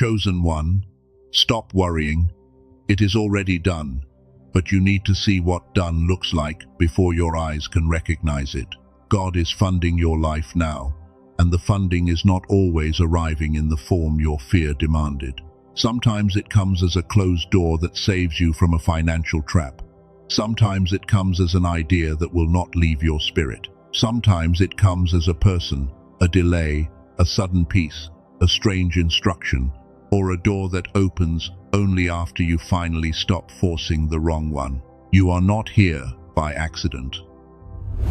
Chosen one, stop worrying. It is already done, but you need to see what done looks like before your eyes can recognize it. God is funding your life now, and the funding is not always arriving in the form your fear demanded. Sometimes it comes as a closed door that saves you from a financial trap. Sometimes it comes as an idea that will not leave your spirit. Sometimes it comes as a person, a delay, a sudden peace, a strange instruction, or a door that opens only after you finally stop forcing the wrong one. You are not here by accident.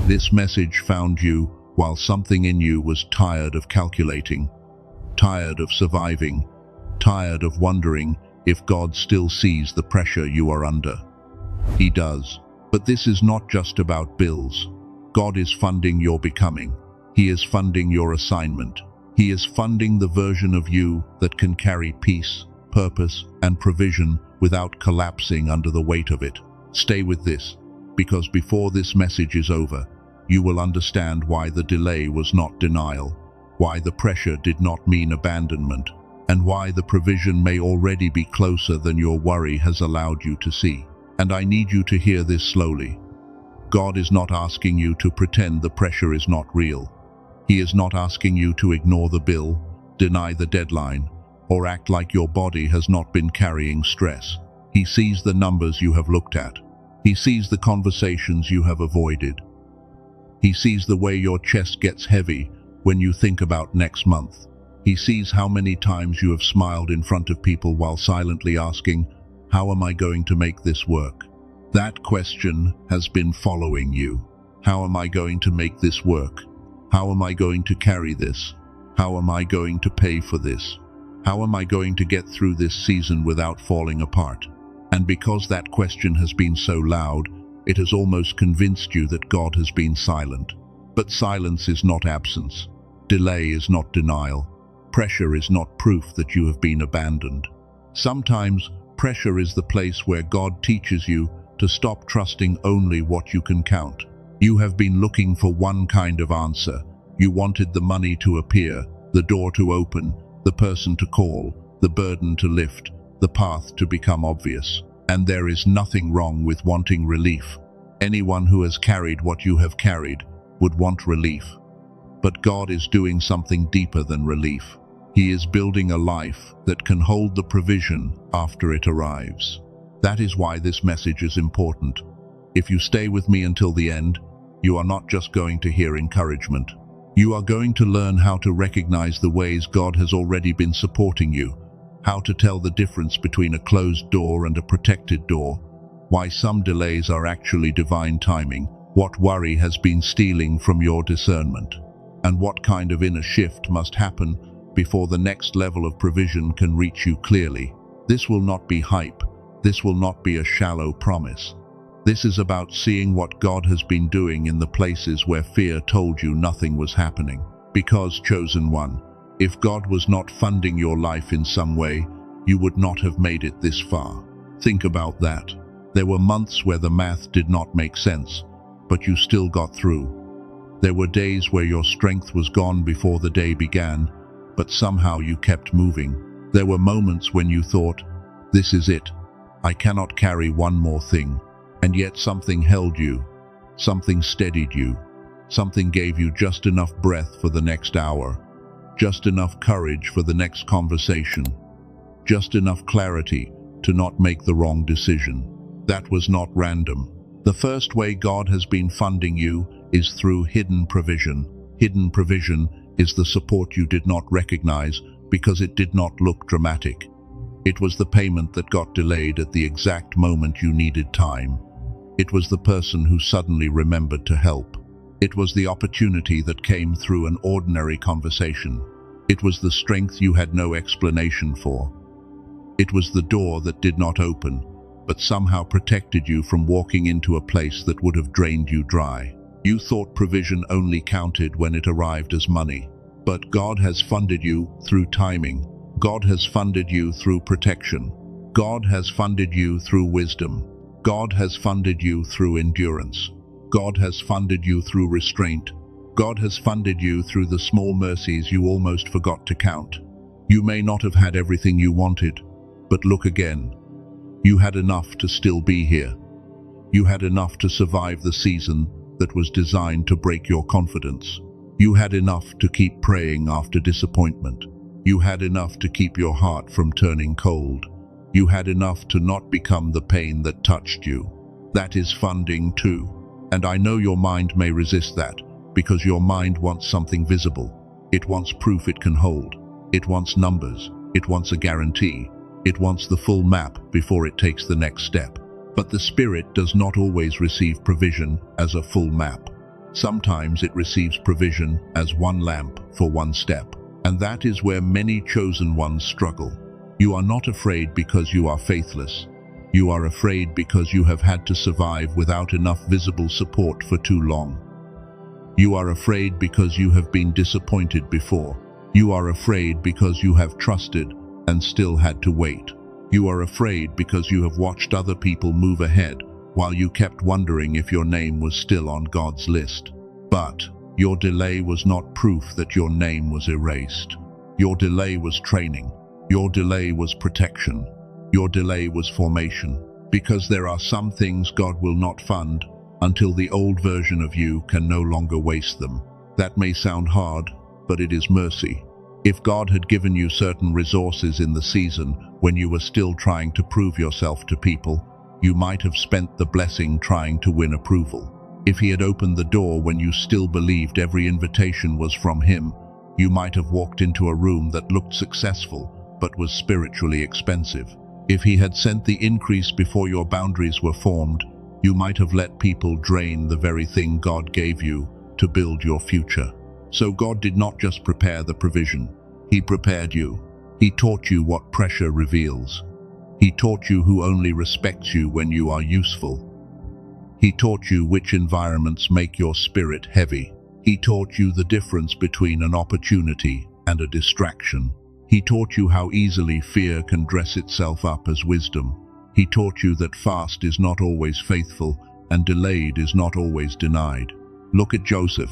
This message found you while something in you was tired of calculating, tired of surviving, tired of wondering if God still sees the pressure you are under. He does. But this is not just about bills. God is funding your becoming. He is funding your assignment. He is funding the version of you that can carry peace, purpose, and provision without collapsing under the weight of it. Stay with this, because before this message is over, you will understand why the delay was not denial, why the pressure did not mean abandonment, and why the provision may already be closer than your worry has allowed you to see. And I need you to hear this slowly. God is not asking you to pretend the pressure is not real. He is not asking you to ignore the bill, deny the deadline, or act like your body has not been carrying stress. He sees the numbers you have looked at. He sees the conversations you have avoided. He sees the way your chest gets heavy when you think about next month. He sees how many times you have smiled in front of people while silently asking, "How am I going to make this work?" That question has been following you. How am I going to make this work? How am I going to carry this? How am I going to pay for this? How am I going to get through this season without falling apart? And because that question has been so loud, it has almost convinced you that God has been silent. But silence is not absence. Delay is not denial. Pressure is not proof that you have been abandoned. Sometimes, pressure is the place where God teaches you to stop trusting only what you can count. You have been looking for one kind of answer. You wanted the money to appear, the door to open, the person to call, the burden to lift, the path to become obvious. And there is nothing wrong with wanting relief. Anyone who has carried what you have carried would want relief. But God is doing something deeper than relief. He is building a life that can hold the provision after it arrives. That is why this message is important. If you stay with me until the end, you are not just going to hear encouragement. You are going to learn how to recognize the ways God has already been supporting you, how to tell the difference between a closed door and a protected door, why some delays are actually divine timing, what worry has been stealing from your discernment, and what kind of inner shift must happen before the next level of provision can reach you clearly. This will not be hype. This will not be a shallow promise. This is about seeing what God has been doing in the places where fear told you nothing was happening. Because, chosen one, if God was not funding your life in some way, you would not have made it this far. Think about that. There were months where the math did not make sense, but you still got through. There were days where your strength was gone before the day began, but somehow you kept moving. There were moments when you thought, "This is it. I cannot carry one more thing." And yet something held you, something steadied you, something gave you just enough breath for the next hour, just enough courage for the next conversation, just enough clarity to not make the wrong decision. That was not random. The first way God has been funding you is through hidden provision. Hidden provision is the support you did not recognize because it did not look dramatic. It was the payment that got delayed at the exact moment you needed time. It was the person who suddenly remembered to help. It was the opportunity that came through an ordinary conversation. It was the strength you had no explanation for. It was the door that did not open, but somehow protected you from walking into a place that would have drained you dry. You thought provision only counted when it arrived as money. But God has funded you through timing. God has funded you through protection. God has funded you through wisdom. God has funded you through endurance. God has funded you through restraint. God has funded you through the small mercies you almost forgot to count. You may not have had everything you wanted, but look again. You had enough to still be here. You had enough to survive the season that was designed to break your confidence. You had enough to keep praying after disappointment. You had enough to keep your heart from turning cold. You had enough to not become the pain that touched you. That is funding too. And I know your mind may resist that, because your mind wants something visible. It wants proof it can hold. It wants numbers. It wants a guarantee. It wants the full map before it takes the next step. But the spirit does not always receive provision as a full map. Sometimes it receives provision as one lamp for one step. And that is where many chosen ones struggle. You are not afraid because you are faithless. You are afraid because you have had to survive without enough visible support for too long. You are afraid because you have been disappointed before. You are afraid because you have trusted and still had to wait. You are afraid because you have watched other people move ahead while you kept wondering if your name was still on God's list. But your delay was not proof that your name was erased. Your delay was training. Your delay was protection. Your delay was formation. Because there are some things God will not fund until the old version of you can no longer waste them. That may sound hard, but it is mercy. If God had given you certain resources in the season when you were still trying to prove yourself to people, you might have spent the blessing trying to win approval. If He had opened the door when you still believed every invitation was from Him, you might have walked into a room that looked successful but was spiritually expensive. If He had sent the increase before your boundaries were formed, you might have let people drain the very thing God gave you to build your future. So God did not just prepare the provision. He prepared you. He taught you what pressure reveals. He taught you who only respects you when you are useful. He taught you which environments make your spirit heavy. He taught you the difference between an opportunity and a distraction. He taught you how easily fear can dress itself up as wisdom. He taught you that fast is not always faithful and delayed is not always denied. Look at Joseph.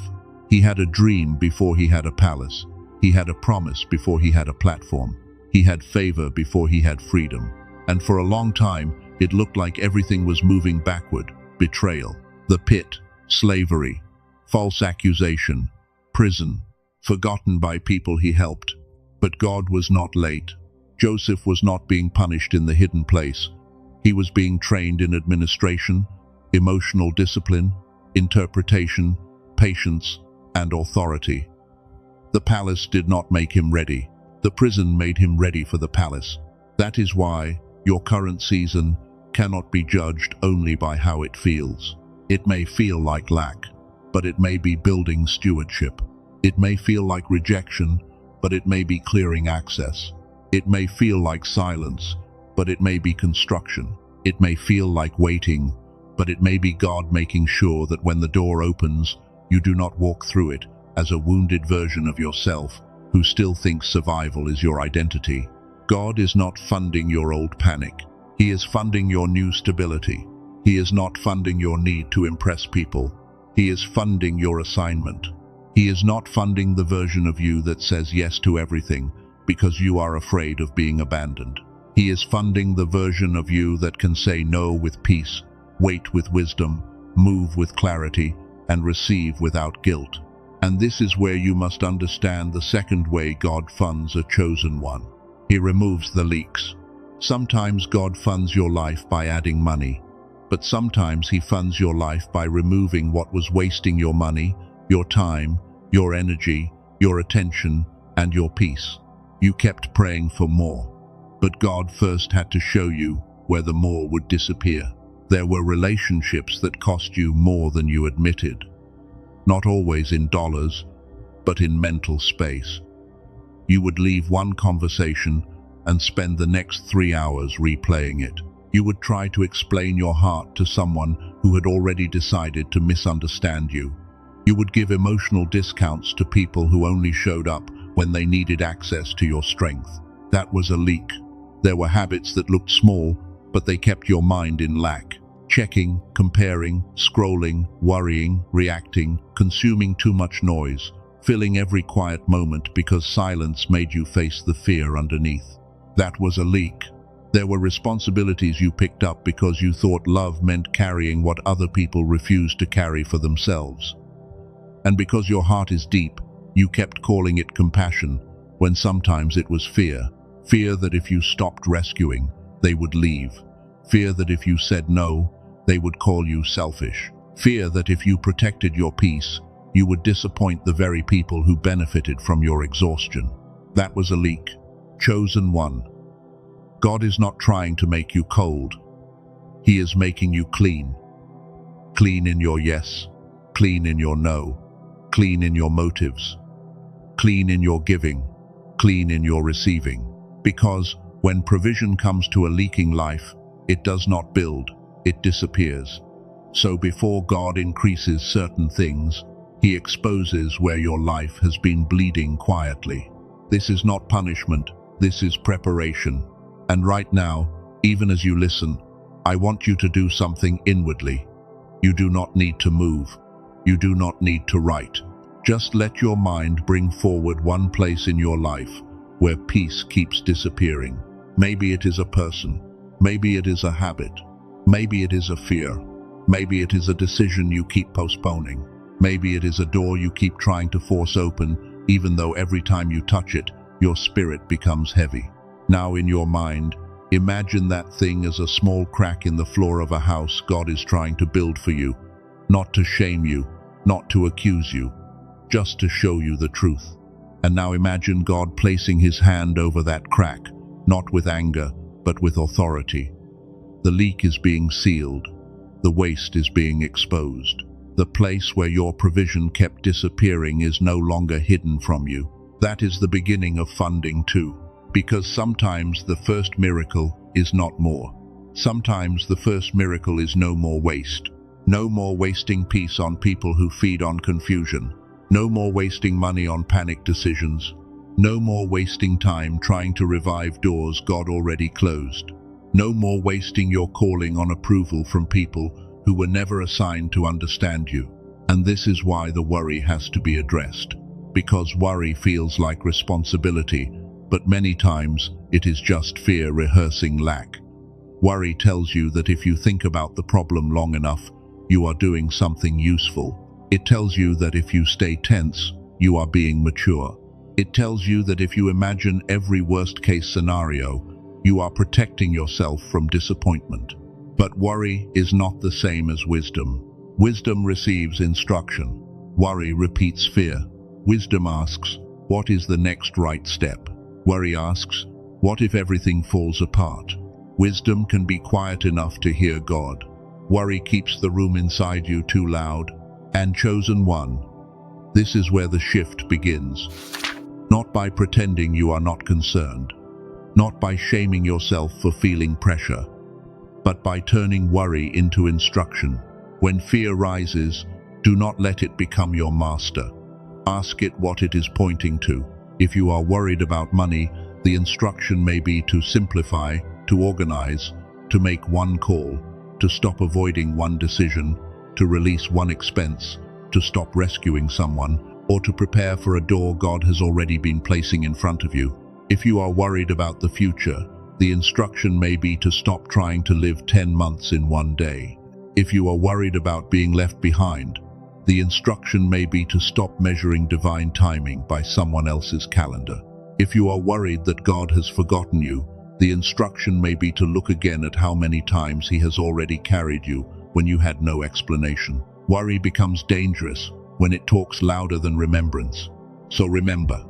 He had a dream before he had a palace. He had a promise before he had a platform. He had favor before he had freedom. And for a long time, it looked like everything was moving backward. Betrayal, the pit, slavery, false accusation, prison, forgotten by people he helped. But God was not late. Joseph was not being punished in the hidden place. He was being trained in administration, emotional discipline, interpretation, patience, and authority. The palace did not make him ready. The prison made him ready for the palace. That is why your current season cannot be judged only by how it feels. It may feel like lack, but it may be building stewardship. It may feel like rejection, but it may be clearing access. It may feel like silence, but it may be construction. It may feel like waiting, but it may be God making sure that when the door opens, you do not walk through it as a wounded version of yourself who still thinks survival is your identity. God is not funding your old panic. He is funding your new stability. He is not funding your need to impress people. He is funding your assignment. He is not funding the version of you that says yes to everything because you are afraid of being abandoned. He is funding the version of you that can say no with peace, wait with wisdom, move with clarity, and receive without guilt. And this is where you must understand the second way God funds a chosen one. He removes the leaks. Sometimes God funds your life by adding money, but sometimes He funds your life by removing what was wasting your money, your time, your energy, your attention, and your peace. You kept praying for more, but God first had to show you where the more would disappear. There were relationships that cost you more than you admitted. Not always in dollars, but in mental space. You would leave one conversation and spend the next 3 hours replaying it. You would try to explain your heart to someone who had already decided to misunderstand you. You would give emotional discounts to people who only showed up when they needed access to your strength. That was a leak. There were habits that looked small, but they kept your mind in lack. Checking, comparing, scrolling, worrying, reacting, consuming too much noise. filling every quiet moment because silence made you face the fear underneath. That was a leak. There were responsibilities you picked up because you thought love meant carrying what other people refused to carry for themselves. And because your heart is deep, you kept calling it compassion, when sometimes it was fear. Fear that if you stopped rescuing, they would leave. Fear that if you said no, they would call you selfish. Fear that if you protected your peace, you would disappoint the very people who benefited from your exhaustion. That was a leak. Chosen one. God is not trying to make you cold. He is making you clean. Clean in your yes, clean in your no, clean in your motives, clean in your giving, clean in your receiving. Because when provision comes to a leaking life, it does not build, it disappears. So before God increases certain things, He exposes where your life has been bleeding quietly. This is not punishment, this is preparation. And right now, even as you listen, I want you to do something inwardly. You do not need to move. You do not need to write. Just let your mind bring forward one place in your life where peace keeps disappearing. Maybe it is a person. Maybe it is a habit. Maybe it is a fear. Maybe it is a decision you keep postponing. Maybe it is a door you keep trying to force open, even though every time you touch it, your spirit becomes heavy. Now in your mind, imagine that thing as a small crack in the floor of a house God is trying to build for you, not to shame you, not to accuse you, just to show you the truth. And now imagine God placing His hand over that crack, not with anger, but with authority. The leak is being sealed. The waste is being exposed. The place where your provision kept disappearing is no longer hidden from you. That is the beginning of funding too. Because sometimes the first miracle is not more. Sometimes the first miracle is no more waste. No more wasting peace on people who feed on confusion. No more wasting money on panic decisions. No more wasting time trying to revive doors God already closed. No more wasting your calling on approval from people who were never assigned to understand you. And this is why the worry has to be addressed. Because worry feels like responsibility, but many times it is just fear rehearsing lack. Worry tells you that if you think about the problem long enough, you are doing something useful. It tells you that if you stay tense, you are being mature. It tells you that if you imagine every worst-case scenario, you are protecting yourself from disappointment. But worry is not the same as wisdom. Wisdom receives instruction. Worry repeats fear. Wisdom asks, what is the next right step? Worry asks, what if everything falls apart? Wisdom can be quiet enough to hear God. Worry keeps the room inside you too loud. And chosen one, this is where the shift begins. Not by pretending you are not concerned, not by shaming yourself for feeling pressure, but by turning worry into instruction. When fear rises, do not let it become your master. Ask it what it is pointing to. If you are worried about money, the instruction may be to simplify, to organize, to make one call, to stop avoiding one decision, to release one expense, to stop rescuing someone, or to prepare for a door God has already been placing in front of you. If you are worried about the future, the instruction may be to stop trying to live 10 months in one day. If you are worried about being left behind, the instruction may be to stop measuring divine timing by someone else's calendar. If you are worried that God has forgotten you, the instruction may be to look again at how many times He has already carried you when you had no explanation. Worry becomes dangerous when it talks louder than remembrance. So remember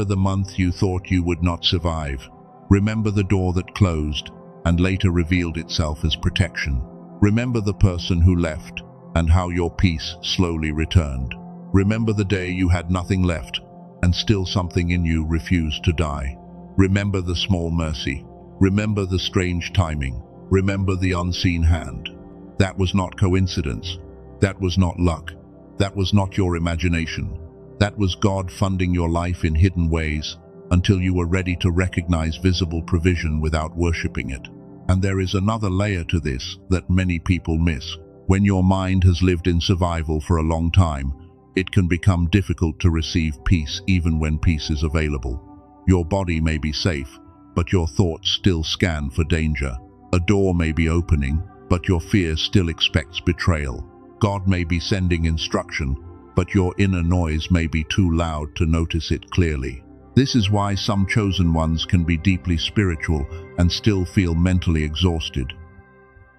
the month you thought you would not survive. Remember the door that closed and later revealed itself as protection. Remember the person who left and how your peace slowly returned. Remember the day you had nothing left and still something in you refused to die. Remember the small mercy. Remember the strange timing. Remember the unseen hand. That was not coincidence. That was not luck. That was not your imagination. That was God funding your life in hidden ways until you were ready to recognize visible provision without worshipping it. And there is another layer to this that many people miss. When your mind has lived in survival for a long time, it can become difficult to receive peace even when peace is available. Your body may be safe, but your thoughts still scan for danger. A door may be opening, but your fear still expects betrayal. God may be sending instruction, but your inner noise may be too loud to notice it clearly. This is why some chosen ones can be deeply spiritual and still feel mentally exhausted.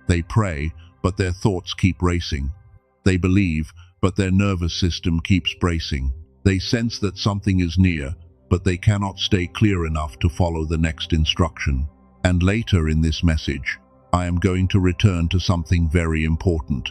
They pray, but their thoughts keep racing. They believe, but their nervous system keeps bracing. They sense that something is near, but they cannot stay clear enough to follow the next instruction. And later in this message, I am going to return to something very important.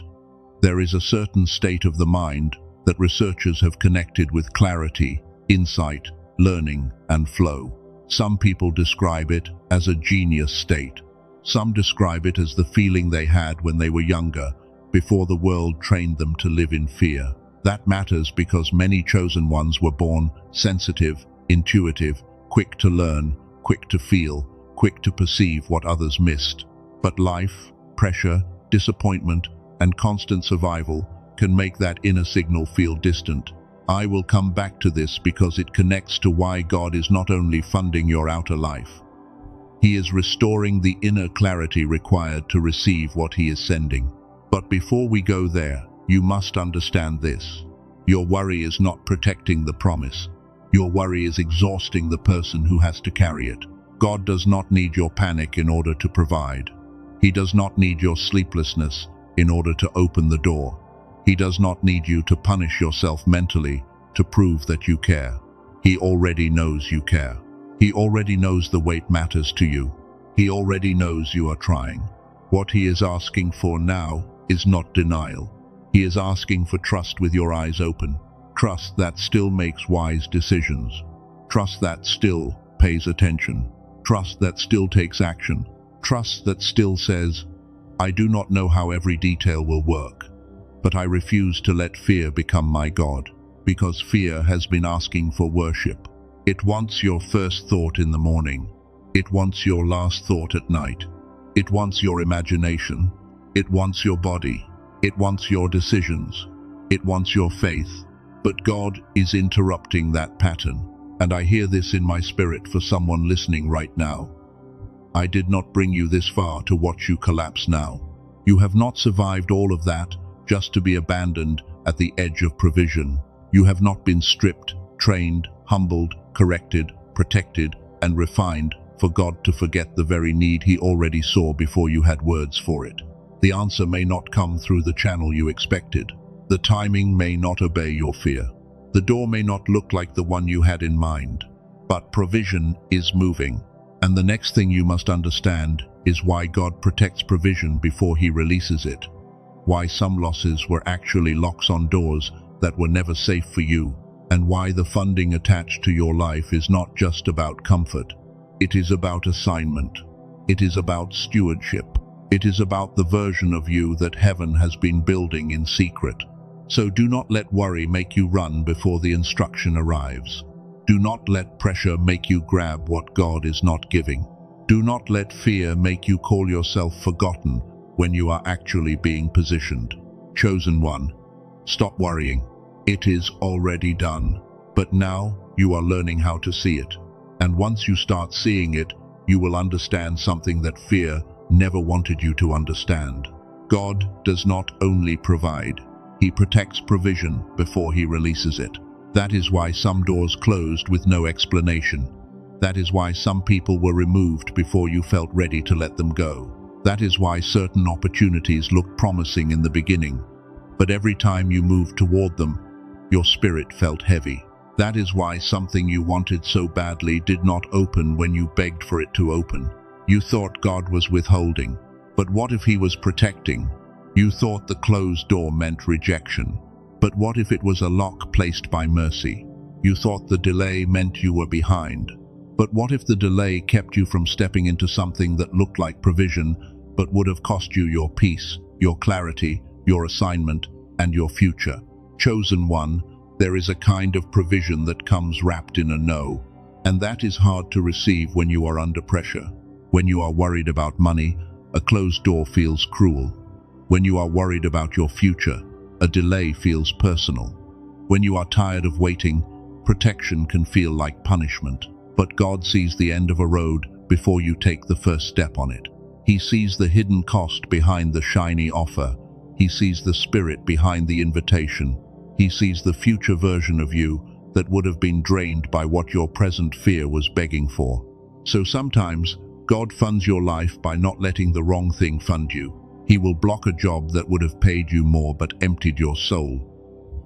There is a certain state of the mind that researchers have connected with clarity, insight, learning, and flow. Some people describe it as a genius state. Some describe it as the feeling they had when they were younger, before the world trained them to live in fear. That matters because many chosen ones were born sensitive, intuitive, quick to learn, quick to feel, quick to perceive what others missed. But life, pressure, disappointment, and constant survival can make that inner signal feel distant. I will come back to this because it connects to why God is not only funding your outer life. He is restoring the inner clarity required to receive what He is sending. But before we go there, you must understand this. Your worry is not protecting the promise. Your worry is exhausting the person who has to carry it. God does not need your panic in order to provide. He does not need your sleeplessness in order to open the door. He does not need you to punish yourself mentally to prove that you care. He already knows you care. He already knows the weight matters to you. He already knows you are trying. What He is asking for now is not denial. He is asking for trust with your eyes open. Trust that still makes wise decisions. Trust that still pays attention. Trust that still takes action. Trust that still says, I do not know how every detail will work, but I refuse to let fear become my God, because fear has been asking for worship. It wants your first thought in the morning. It wants your last thought at night. It wants your imagination. It wants your body. It wants your decisions. It wants your faith. But God is interrupting that pattern, and I hear this in my spirit for someone listening right now. I did not bring you this far to watch you collapse now. You have not survived all of that just to be abandoned at the edge of provision. You have not been stripped, trained, humbled, corrected, protected, and refined for God to forget the very need He already saw before you had words for it. The answer may not come through the channel you expected. The timing may not obey your fear. The door may not look like the one you had in mind. But provision is moving. And the next thing you must understand is why God protects provision before He releases it. Why some losses were actually locks on doors that were never safe for you. And why the funding attached to your life is not just about comfort. It is about assignment. It is about stewardship. It is about the version of you that heaven has been building in secret. So do not let worry make you run before the instruction arrives. Do not let pressure make you grab what God is not giving. Do not let fear make you call yourself forgotten when you are actually being positioned. Chosen one, stop worrying. It is already done. But now you are learning how to see it. And once you start seeing it, you will understand something that fear never wanted you to understand. God does not only provide, He protects provision before He releases it. That is why some doors closed with no explanation. That is why some people were removed before you felt ready to let them go. That is why certain opportunities looked promising in the beginning, but every time you moved toward them, your spirit felt heavy. That is why something you wanted so badly did not open when you begged for it to open. You thought God was withholding, but what if He was protecting? You thought the closed door meant rejection, but what if it was a lock placed by mercy? You thought the delay meant you were behind, but what if the delay kept you from stepping into something that looked like provision, but would have cost you your peace, your clarity, your assignment, and your future? Chosen one, there is a kind of provision that comes wrapped in a no, and that is hard to receive when you are under pressure. When you are worried about money, a closed door feels cruel. When you are worried about your future, a delay feels personal. When you are tired of waiting, protection can feel like punishment. But God sees the end of a road before you take the first step on it. He sees the hidden cost behind the shiny offer. He sees the spirit behind the invitation. He sees the future version of you that would have been drained by what your present fear was begging for. So sometimes, God funds your life by not letting the wrong thing fund you. He will block a job that would have paid you more but emptied your soul.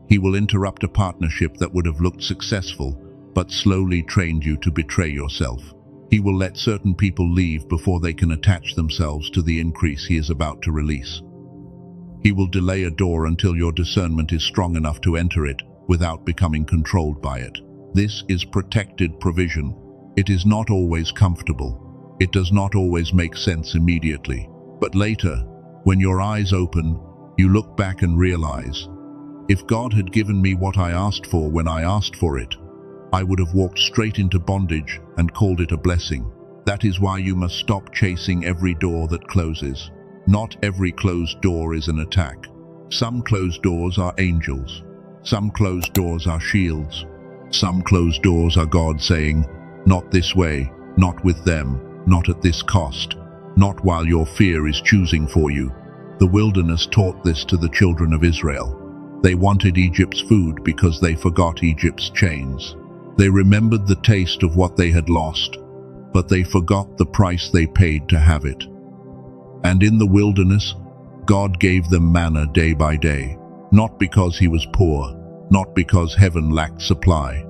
He will interrupt a partnership that would have looked successful but slowly trained you to betray yourself. He will let certain people leave before they can attach themselves to the increase he is about to release. He will delay a door until your discernment is strong enough to enter it without becoming controlled by it. This is protected provision. It is not always comfortable. It does not always make sense immediately. But later, when your eyes open, you look back and realize, if God had given me what I asked for when I asked for it, I would have walked straight into bondage and called it a blessing. That is why you must stop chasing every door that closes. Not every closed door is an attack. Some closed doors are angels. Some closed doors are shields. Some closed doors are God saying, not this way, not with them, not at this cost, not while your fear is choosing for you. The wilderness taught this to the children of Israel. They wanted Egypt's food because they forgot Egypt's chains. They remembered the taste of what they had lost, but they forgot the price they paid to have it. And in the wilderness, God gave them manna day by day, not because he was poor, not because heaven lacked supply,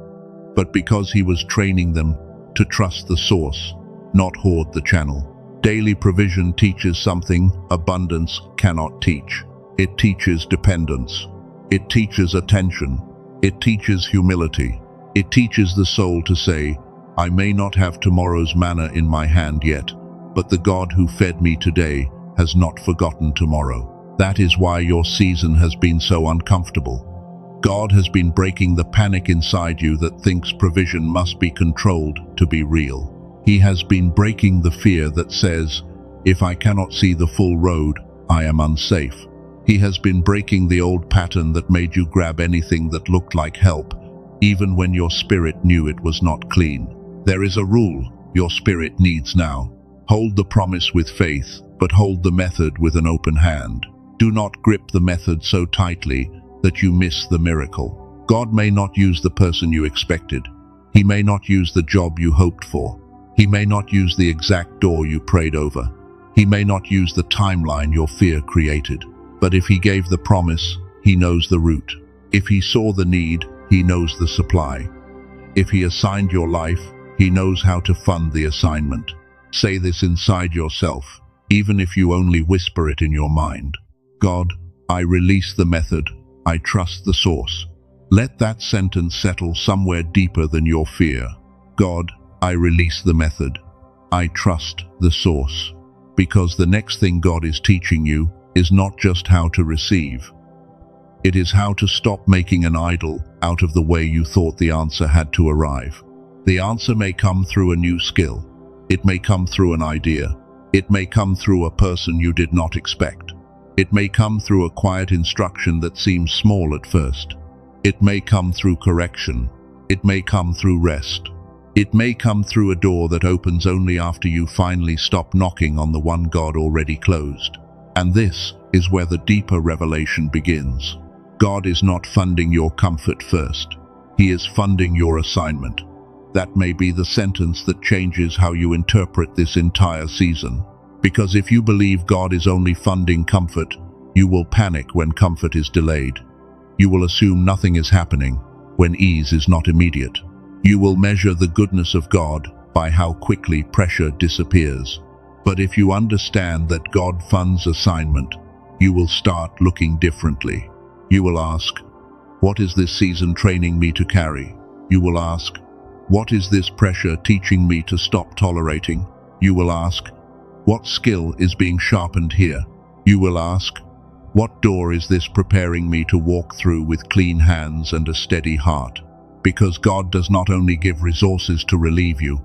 but because he was training them to trust the source, not hoard the channel. Daily provision teaches something abundance cannot teach. It teaches dependence. It teaches attention. It teaches humility. It teaches the soul to say, I may not have tomorrow's manna in my hand yet, but the God who fed me today has not forgotten tomorrow. That is why your season has been so uncomfortable. God has been breaking the panic inside you that thinks provision must be controlled to be real. He has been breaking the fear that says, if I cannot see the full road, I am unsafe. He has been breaking the old pattern that made you grab anything that looked like help, even when your spirit knew it was not clean. There is a rule your spirit needs now. Hold the promise with faith, but hold the method with an open hand. Do not grip the method so tightly that you miss the miracle. God may not use the person you expected. He may not use the job you hoped for. He may not use the exact door you prayed over. He may not use the timeline your fear created. But if he gave the promise, he knows the route. If he saw the need, he knows the supply. If he assigned your life, he knows how to fund the assignment. Say this inside yourself, even if you only whisper it in your mind. God, I release the method. I trust the source. Let that sentence settle somewhere deeper than your fear. God, I release the method. I trust the source. Because the next thing God is teaching you is not just how to receive. It is how to stop making an idol out of the way you thought the answer had to arrive. The answer may come through a new skill. It may come through an idea. It may come through a person you did not expect. It may come through a quiet instruction that seems small at first. It may come through correction. It may come through rest. It may come through a door that opens only after you finally stop knocking on the one God already closed. And this is where the deeper revelation begins. God is not funding your comfort first. He is funding your assignment. That may be the sentence that changes how you interpret this entire season. Because if you believe God is only funding comfort, you will panic when comfort is delayed. You will assume nothing is happening when ease is not immediate. You will measure the goodness of God by how quickly pressure disappears. But if you understand that God funds assignment, you will start looking differently. You will ask, what is this season training me to carry? You will ask, what is this pressure teaching me to stop tolerating? You will ask, what skill is being sharpened here? You will ask, what door is this preparing me to walk through with clean hands and a steady heart? Because God does not only give resources to relieve you,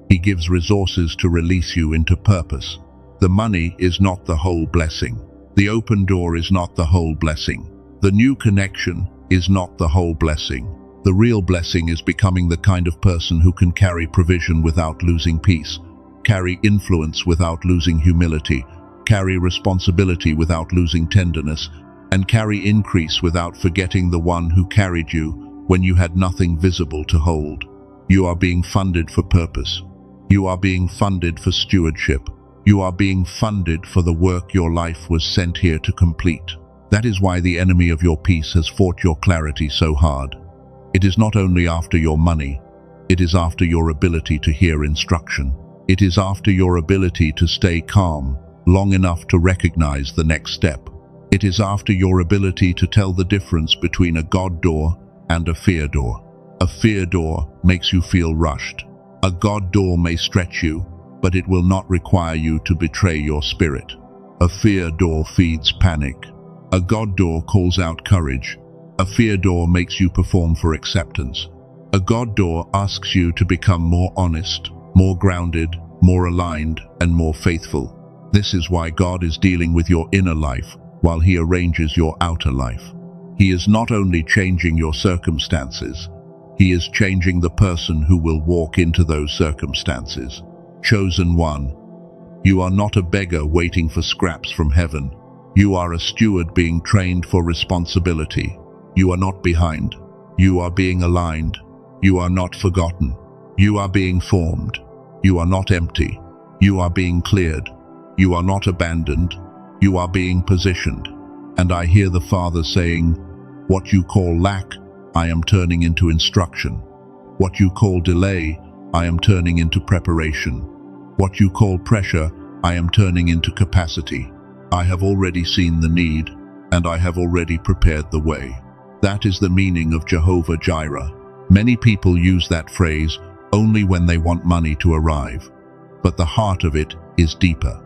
He gives resources to release you into purpose. The money is not the whole blessing. The open door is not the whole blessing. The new connection is not the whole blessing. The real blessing is becoming the kind of person who can carry provision without losing peace, carry influence without losing humility, carry responsibility without losing tenderness, and carry increase without forgetting the one who carried you when you had nothing visible to hold. You are being funded for purpose. You are being funded for stewardship. You are being funded for the work your life was sent here to complete. That is why the enemy of your peace has fought your clarity so hard. It is not only after your money, it is after your ability to hear instruction. It is after your ability to stay calm long enough to recognize the next step. It is after your ability to tell the difference between a God door and a fear door. A fear door makes you feel rushed. A God door may stretch you, but it will not require you to betray your spirit. A fear door feeds panic. A God door calls out courage. A fear door makes you perform for acceptance. A God door asks you to become more honest, more grounded, more aligned, and more faithful. This is why God is dealing with your inner life while He arranges your outer life. He is not only changing your circumstances, He is changing the person who will walk into those circumstances. Chosen one, you are not a beggar waiting for scraps from heaven. You are a steward being trained for responsibility. You are not behind. You are being aligned. You are not forgotten. You are being formed. You are not empty. You are being cleared. You are not abandoned. You are being positioned. And I hear the Father saying, what you call lack, I am turning into instruction. What you call delay, I am turning into preparation. What you call pressure, I am turning into capacity. I have already seen the need, and I have already prepared the way. That is the meaning of Jehovah Jireh. Many people use that phrase only when they want money to arrive. But the heart of it is deeper.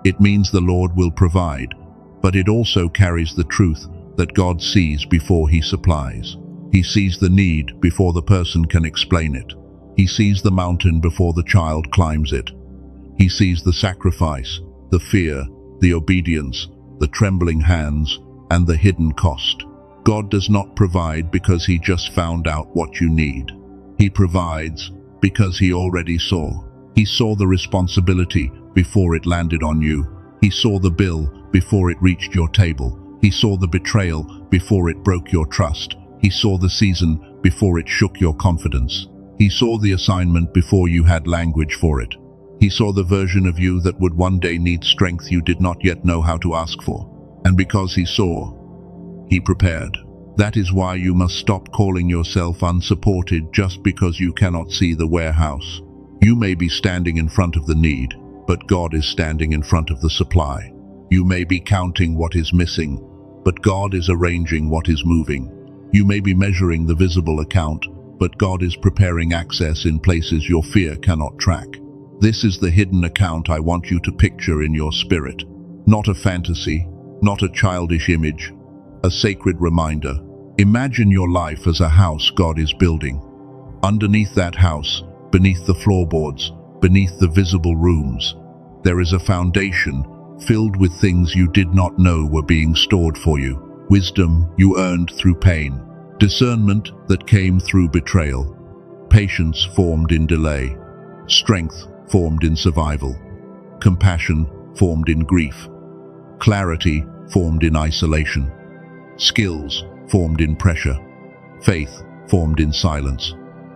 It means the Lord will provide, but it also carries the truth that God sees before He supplies. He sees the need before the person can explain it. He sees the mountain before the child climbs it. He sees the sacrifice, the fear, the obedience, the trembling hands, and the hidden cost. God does not provide because He just found out what you need. He provides because He already saw. He saw the responsibility before it landed on you. He saw the bill before it reached your table. He saw the betrayal before it broke your trust. He saw the season before it shook your confidence. He saw the assignment before you had language for it. He saw the version of you that would one day need strength you did not yet know how to ask for. And because He saw, He prepared. That is why you must stop calling yourself unsupported just because you cannot see the warehouse. You may be standing in front of the need, but God is standing in front of the supply. You may be counting what is missing, but God is arranging what is moving. You may be measuring the visible account, but God is preparing access in places your fear cannot track. This is the hidden account I want you to picture in your spirit. Not a fantasy, not a childish image, a sacred reminder. Imagine your life as a house God is building. Underneath that house, beneath the floorboards, beneath the visible rooms, there is a foundation filled with things you did not know were being stored for you. Wisdom you earned through pain. Discernment that came through betrayal. Patience formed in delay. Strength formed in survival. Compassion formed in grief. Clarity formed in isolation. Skills formed in pressure. Faith formed in silence.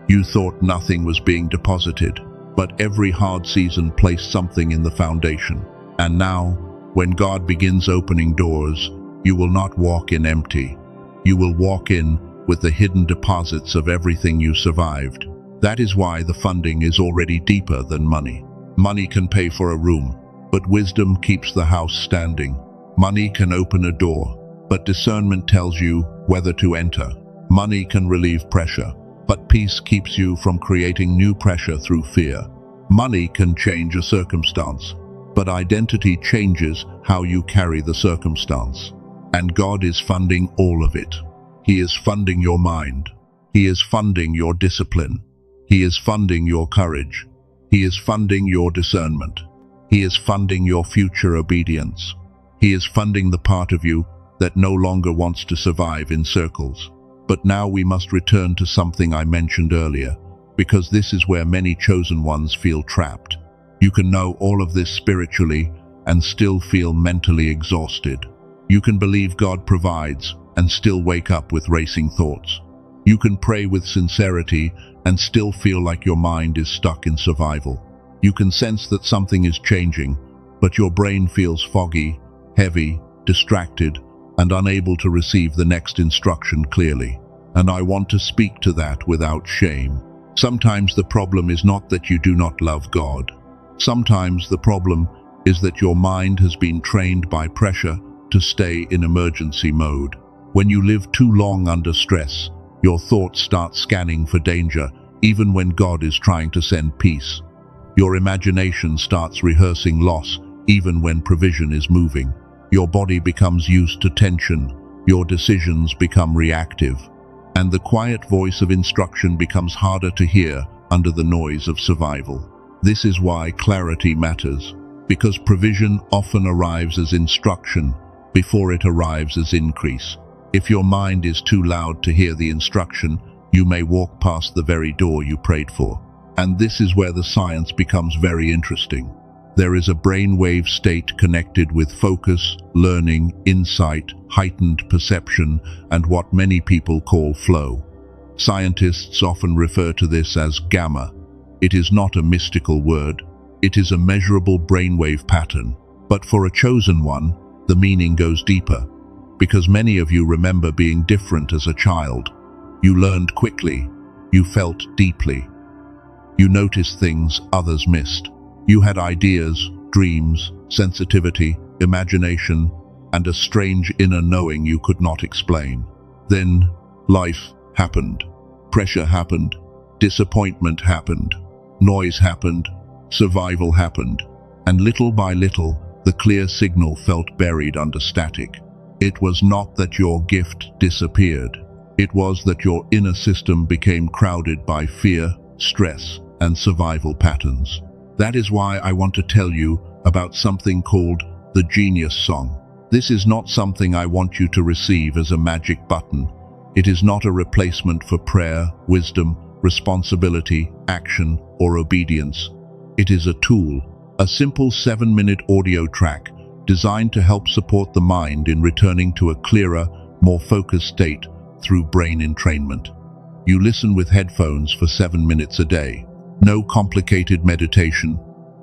You thought nothing was being deposited, but every hard season placed something in the foundation. And now, when God begins opening doors, you will not walk in empty. You will walk in with the hidden deposits of everything you survived. That is why the funding is already deeper than money. Money can pay for a room, but wisdom keeps the house standing. Money can open a door, but discernment tells you whether to enter. Money can relieve pressure, but peace keeps you from creating new pressure through fear. Money can change a circumstance, but identity changes how you carry the circumstance. And God is funding all of it. He is funding your mind. He is funding your discipline. He is funding your courage. He is funding your discernment. He is funding your future obedience. He is funding the part of you that no longer wants to survive in circles. But now we must return to something I mentioned earlier, because this is where many chosen ones feel trapped. You can know all of this spiritually and still feel mentally exhausted. You can believe God provides and still wake up with racing thoughts. You can pray with sincerity and still feel like your mind is stuck in survival. You can sense that something is changing, but your brain feels foggy, heavy, distracted, and unable to receive the next instruction clearly. And I want to speak to that without shame. Sometimes the problem is not that you do not love God. Sometimes the problem is that your mind has been trained by pressure to stay in emergency mode. When you live too long under stress, your thoughts start scanning for danger, even when God is trying to send peace. Your imagination starts rehearsing loss, even when provision is moving. Your body becomes used to tension, your decisions become reactive, and the quiet voice of instruction becomes harder to hear under the noise of survival. This is why clarity matters, because provision often arrives as instruction before it arrives as increase. If your mind is too loud to hear the instruction, you may walk past the very door you prayed for. And this is where the science becomes very interesting. There is a brainwave state connected with focus, learning, insight, heightened perception, and what many people call flow. Scientists often refer to this as gamma. It is not a mystical word, it is a measurable brainwave pattern. But for a chosen one, the meaning goes deeper, because many of you remember being different as a child. You learned quickly, you felt deeply. You noticed things others missed. You had ideas, dreams, sensitivity, imagination, and a strange inner knowing you could not explain. Then, life happened. Pressure happened. Disappointment happened. Noise happened. Survival happened. And little by little, the clear signal felt buried under static. It was not that your gift disappeared. It was that your inner system became crowded by fear, stress, and survival patterns. That is why I want to tell you about something called the Genius Song. This is not something I want you to receive as a magic button. It is not a replacement for prayer, wisdom, responsibility, action, or obedience. It is a tool, a simple 7-minute audio track designed to help support the mind in returning to a clearer, more focused state through brain entrainment. You listen with headphones for 7 minutes a day. No complicated meditation,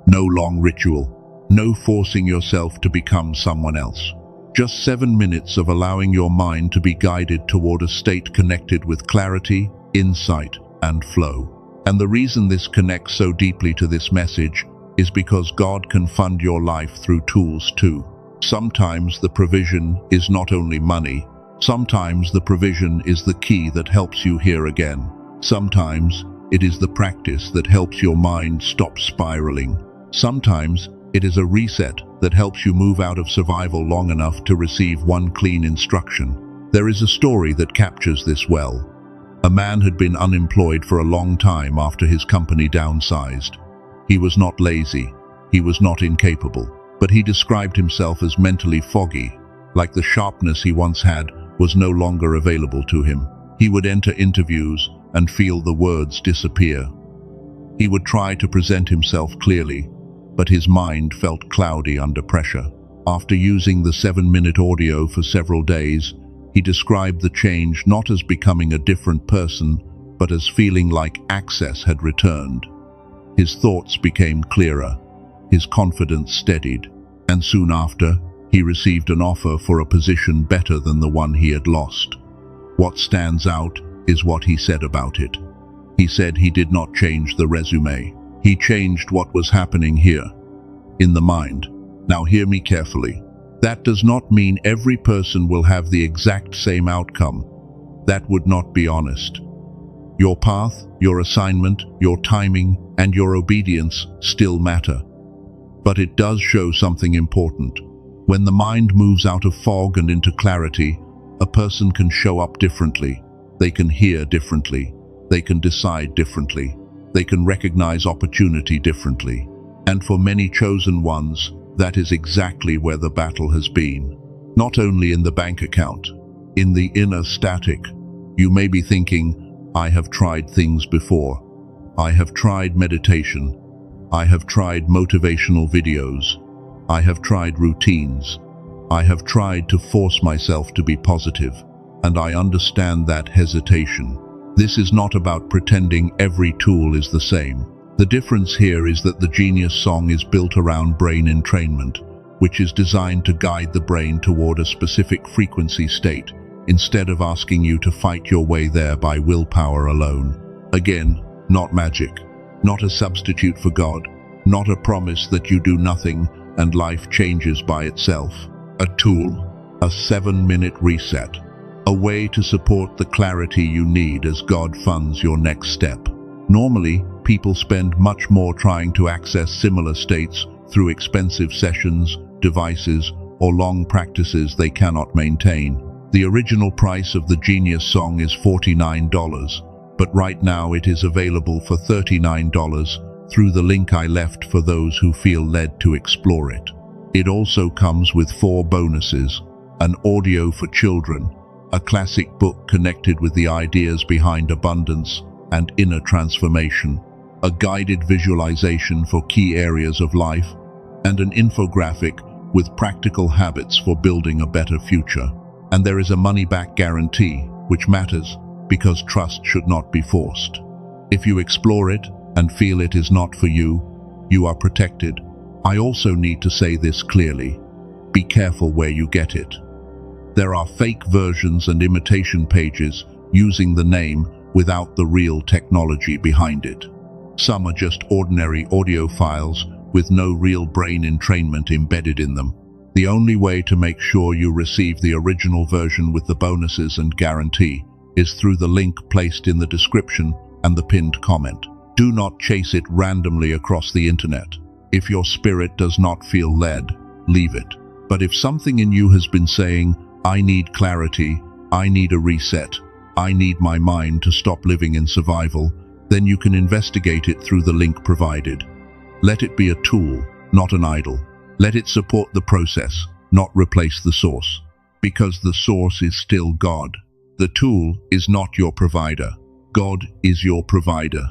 no long ritual, no forcing yourself to become someone else. Just 7 minutes of allowing your mind to be guided toward a state connected with clarity, insight, and flow. And the reason this connects so deeply to this message is because God can fund your life through tools too. Sometimes the provision is not only money. Sometimes the provision is the key that helps you hear again. Sometimes it is the practice that helps your mind stop spiraling. Sometimes it is a reset that helps you move out of survival long enough to receive one clean instruction. There is a story that captures this well. A man had been unemployed for a long time after his company downsized. He was not lazy, he was not incapable, but he described himself as mentally foggy, like the sharpness he once had was no longer available to him. He would enter interviews and feel the words disappear. He would try to present himself clearly, but his mind felt cloudy under pressure. After using the 7-minute audio for several days, he described the change not as becoming a different person, but as feeling like access had returned. His thoughts became clearer, his confidence steadied, and soon after, he received an offer for a position better than the one he had lost. What stands out is what he said about it. He said he did not change the resume. He changed what was happening here, in the mind. Now hear me carefully. That does not mean every person will have the exact same outcome. That would not be honest. Your path, your assignment, your timing, and your obedience still matter. But it does show something important. When the mind moves out of fog and into clarity, a person can show up differently. They can hear differently. They can decide differently. They can recognize opportunity differently. And for many chosen ones, that is exactly where the battle has been. Not only in the bank account, in the inner static. You may be thinking, I have tried things before. I have tried meditation. I have tried motivational videos. I have tried routines. I have tried to force myself to be positive, and I understand that hesitation. This is not about pretending every tool is the same. The difference here is that the Genius Song is built around brain entrainment, which is designed to guide the brain toward a specific frequency state, instead of asking you to fight your way there by willpower alone. Again, not magic, not a substitute for God, not a promise that you do nothing and life changes by itself. A tool, a 7-minute reset, a way to support the clarity you need as God funds your next step. Normally, people spend much more trying to access similar states through expensive sessions, devices, or long practices they cannot maintain. The original price of the Genius Song is $49, but right now it is available for $39 through the link I left for those who feel led to explore it. It also comes with 4 bonuses: an audio for children, a classic book connected with the ideas behind abundance and inner transformation, a guided visualization for key areas of life, and an infographic with practical habits for building a better future. And there is a money-back guarantee, which matters because trust should not be forced. If you explore it and feel it is not for you, you are protected. I also need to say this clearly: be careful where you get it. There are fake versions and imitation pages using the name without the real technology behind it. Some are just ordinary audio files with no real brain entrainment embedded in them. The only way to make sure you receive the original version with the bonuses and guarantee is through the link placed in the description and the pinned comment. Do not chase it randomly across the internet. If your spirit does not feel led, leave it. But if something in you has been saying, I need clarity, I need a reset, I need my mind to stop living in survival, then you can investigate it through the link provided. Let it be a tool, not an idol. Let it support the process, not replace the source. Because the source is still God. The tool is not your provider. God is your provider.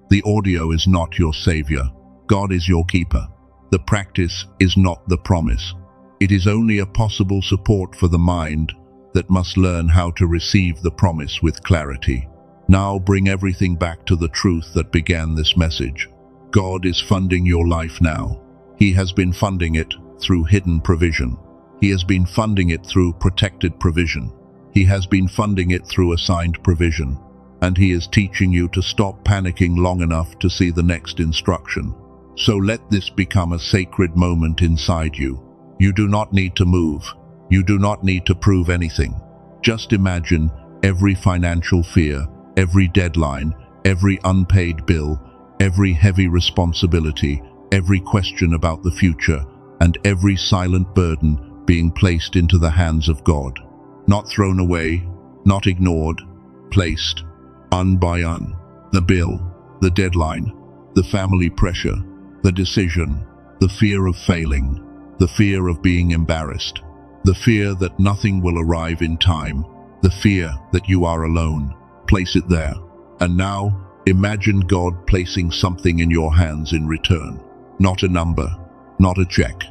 The audio is not your savior. God is your keeper. The practice is not the promise. It is only a possible support for the mind that must learn how to receive the promise with clarity. Now bring everything back to the truth that began this message. God is funding your life now. He has been funding it through hidden provision. He has been funding it through protected provision. He has been funding it through assigned provision. And He is teaching you to stop panicking long enough to see the next instruction. So let this become a sacred moment inside you. You do not need to move. You do not need to prove anything. Just imagine every financial fear, every deadline, every unpaid bill, every heavy responsibility, every question about the future, and every silent burden being placed into the hands of God. Not thrown away, not ignored, placed, un by un. The bill, the deadline, the family pressure, the decision, the fear of failing, the fear of being embarrassed, the fear that nothing will arrive in time, the fear that you are alone. Place it there. And now, imagine God placing something in your hands in return. Not a number, not a check,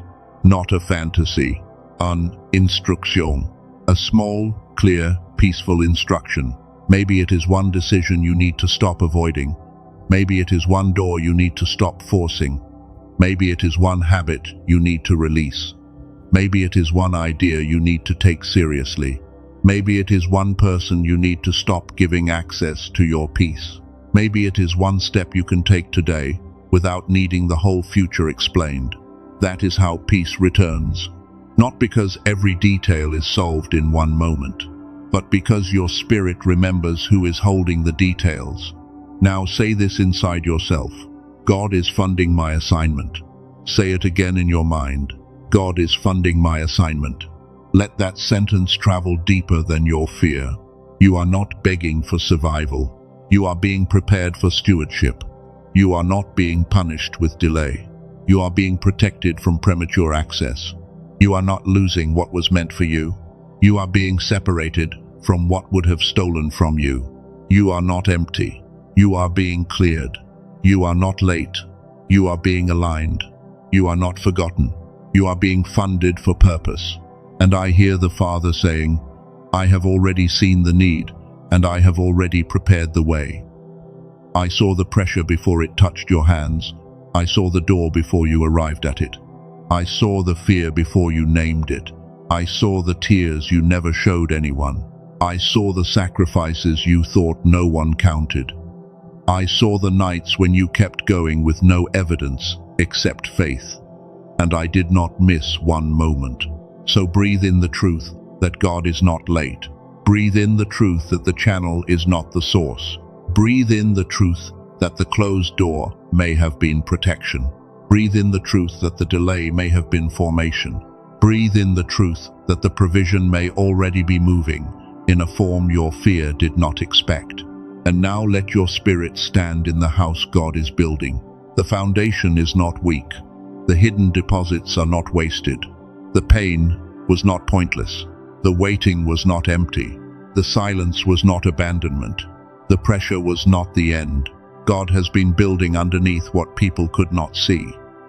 not a fantasy. An instruction. A small, clear, peaceful instruction. Maybe it is one decision you need to stop avoiding. Maybe it is one door you need to stop forcing. Maybe it is one habit you need to release. Maybe it is one idea you need to take seriously. Maybe it is one person you need to stop giving access to your peace. Maybe it is one step you can take today without needing the whole future explained. That is how peace returns. Not because every detail is solved in one moment, but because your spirit remembers who is holding the details. Now say this inside yourself. God is funding my assignment. Say it again in your mind. God is funding my assignment. Let that sentence travel deeper than your fear. You are not begging for survival. You are being prepared for stewardship. You are not being punished with delay. You are being protected from premature access. You are not losing what was meant for you. You are being separated from what would have stolen from you. You are not empty. You are being cleared. You are not late. You are being aligned. You are not forgotten. You are being funded for purpose. And I hear the Father saying, I have already seen the need, and I have already prepared the way. I saw the pressure before it touched your hands. I saw the door before you arrived at it. I saw the fear before you named it. I saw the tears you never showed anyone. I saw the sacrifices you thought no one counted. I saw the nights when you kept going with no evidence except faith. And I did not miss one moment. So breathe in the truth that God is not late. Breathe in the truth that the channel is not the source. Breathe in the truth that the closed door may have been protection. Breathe in the truth that the delay may have been formation. Breathe in the truth that the provision may already be moving in a form your fear did not expect. And now let your spirit stand in the house God is building. The foundation is not weak. The hidden deposits are not wasted. The pain was not pointless. The waiting was not empty. The silence was not abandonment. The pressure was not the end. God has been building underneath what people could not see.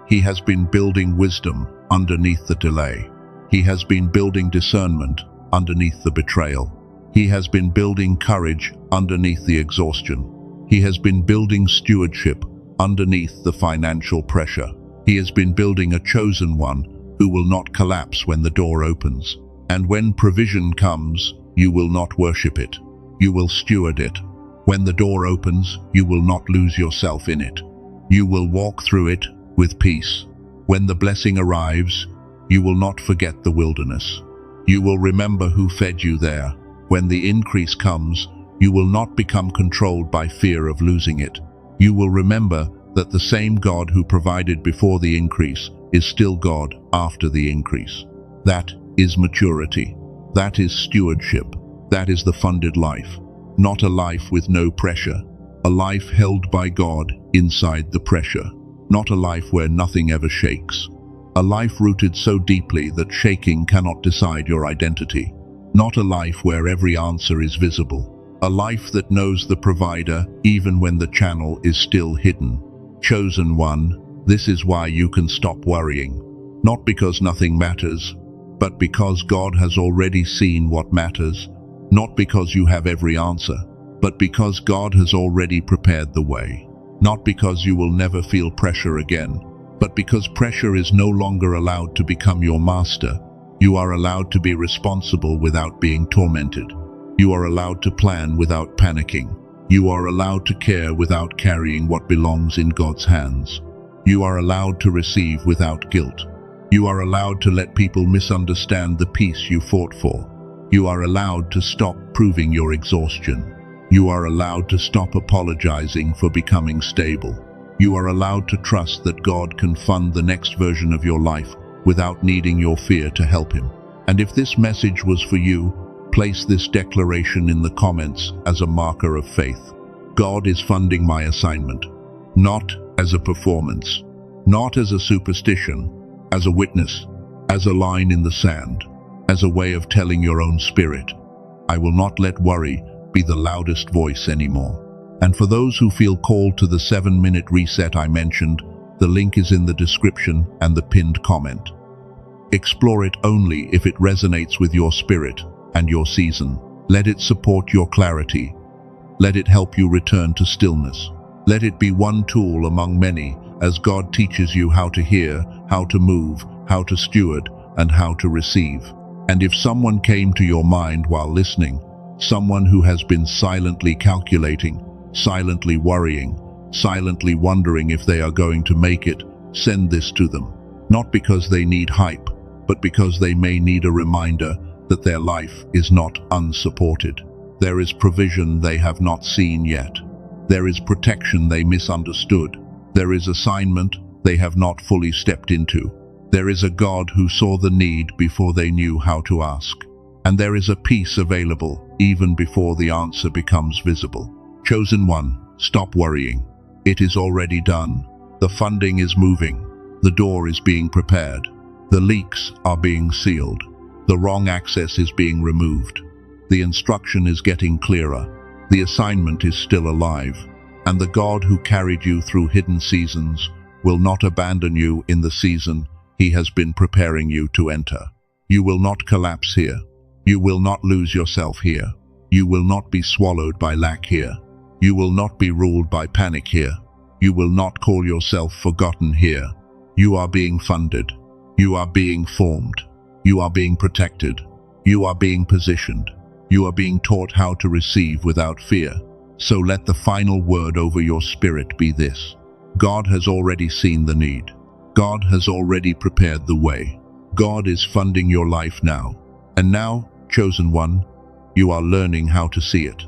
He has been building wisdom underneath the delay. He has been building discernment underneath the betrayal. He has been building courage underneath the exhaustion. He has been building stewardship underneath the financial pressure. He has been building a chosen one who will not collapse when the door opens. And when provision comes, you will not worship it. You will steward it. When the door opens, you will not lose yourself in it. You will walk through it with peace. When the blessing arrives, you will not forget the wilderness. You will remember who fed you there. When the increase comes, you will not become controlled by fear of losing it. You will remember that the same God who provided before the increase is still God after the increase. That is maturity. That is stewardship. That is the funded life. Not a life with no pressure. A life held by God inside the pressure. Not a life where nothing ever shakes. A life rooted so deeply that shaking cannot decide your identity. Not a life where every answer is visible. A life that knows the provider even when the channel is still hidden. Chosen one, this is why you can stop worrying. Not because nothing matters, but because God has already seen what matters. Not because you have every answer, but because God has already prepared the way. Not because you will never feel pressure again, but because pressure is no longer allowed to become your master. You are allowed to be responsible without being tormented. You are allowed to plan without panicking. You are allowed to care without carrying what belongs in God's hands. You are allowed to receive without guilt. You are allowed to let people misunderstand the peace you fought for. You are allowed to stop proving your exhaustion. You are allowed to stop apologizing for becoming stable. You are allowed to trust that God can fund the next version of your life without needing your fear to help him. And if this message was for you, place this declaration in the comments as a marker of faith. God is funding my assignment, not as a performance, not as a superstition, as a witness, as a line in the sand, as a way of telling your own spirit, I will not let worry be the loudest voice anymore. And for those who feel called to the 7-minute reset I mentioned, the link is in the description and the pinned comment. Explore it only if it resonates with your spirit and your season. Let it support your clarity. Let it help you return to stillness. Let it be one tool among many as God teaches you how to hear, how to move, how to steward, and how to receive. And if someone came to your mind while listening, someone who has been silently calculating, silently worrying, silently wondering if they are going to make it, send this to them. Not because they need hype, but because they may need a reminder that their life is not unsupported. There is provision they have not seen yet. There is protection they misunderstood. There is assignment they have not fully stepped into. There is a God who saw the need before they knew how to ask. And there is a peace available even before the answer becomes visible. Chosen one, stop worrying. It is already done. The funding is moving. The door is being prepared. The leaks are being sealed. The wrong access is being removed. The instruction is getting clearer. The assignment is still alive. And the God who carried you through hidden seasons will not abandon you in the season He has been preparing you to enter. You will not collapse here. You will not lose yourself here. You will not be swallowed by lack here. You will not be ruled by panic here. You will not call yourself forgotten here. You are being funded. You are being formed. You are being protected. You are being positioned. You are being taught how to receive without fear. So let the final word over your spirit be this: God has already seen the need. God has already prepared the way. God is funding your life now. And now, chosen one, you are learning how to see it.